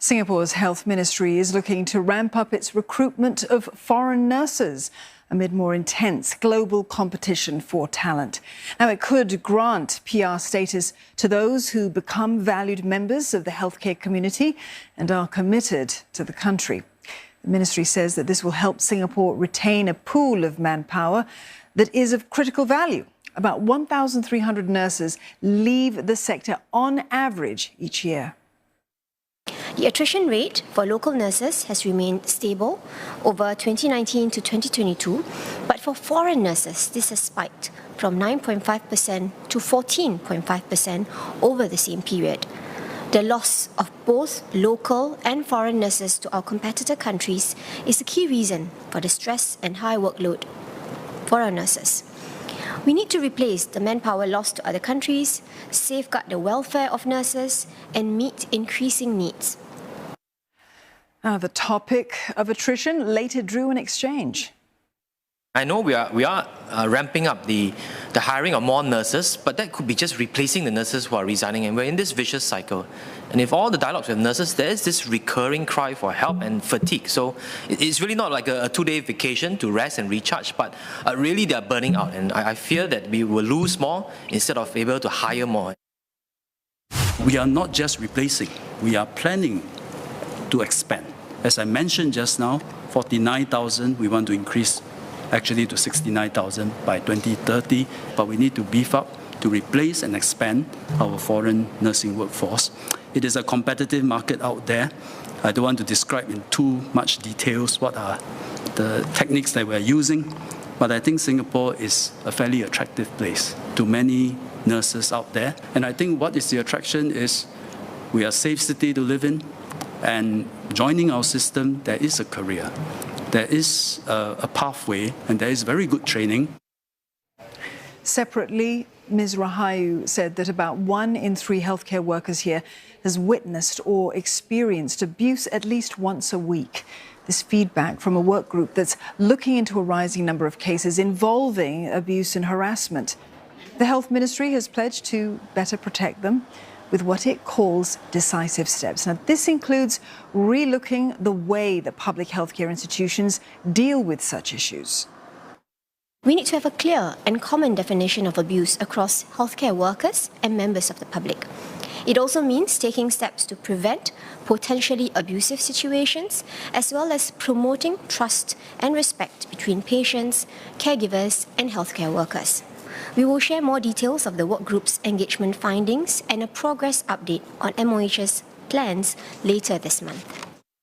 Singapore's health ministry is looking to ramp up its recruitment of foreign nurses amid more intense global competition for talent. Now, it could grant PR status to those who become valued members of the healthcare community and are committed to the country. The ministry says that this will help Singapore retain a pool of manpower that is of critical value. About 1,300 nurses leave the sector on average each year. The attrition rate for local nurses has remained stable over 2019 to 2022, but for foreign nurses, this has spiked from 9.5% to 14.5% over the same period. The loss of both local and foreign nurses to our competitor countries is a key reason for the stress and high workload for our nurses. We need to replace the manpower lost to other countries, safeguard the welfare of nurses, and meet increasing needs. The topic of attrition later drew an exchange. I know we are ramping up the hiring of more nurses, but that could be just replacing the nurses who are resigning, and we're in this vicious cycle. And if all the dialogues with nurses, there is this recurring cry for help and fatigue. So it's really not like a two-day vacation to rest and recharge, but really they are burning out, and I fear that we will lose more instead of able to hire more. We are not just replacing, we are planning to expand. As I mentioned just now, 49,000, we want to increase actually to 69,000 by 2030, but we need to beef up to replace and expand our foreign nursing workforce. It is a competitive market out there. I don't want to describe in too much details what are the techniques that we're using, but I think Singapore is a fairly attractive place to many nurses out there. And I think what is the attraction is we are a safe city to live in, and joining our system, there is a career. There is a pathway, and there is very good training. Separately, Ms. Rahayu said that about 1 in 3 healthcare workers here has witnessed or experienced abuse at least once a week. This feedback from a work group that's looking into a rising number of cases involving abuse and harassment. The Health Ministry has pledged to better protect them with what it calls decisive steps. Now, this includes relooking the way that public healthcare institutions deal with such issues. We need to have a clear and common definition of abuse across healthcare workers and members of the public. It also means taking steps to prevent potentially abusive situations, as well as promoting trust and respect between patients, caregivers, and healthcare workers. We will share more details of the work group's engagement findings and a progress update on MOH's plans later this month.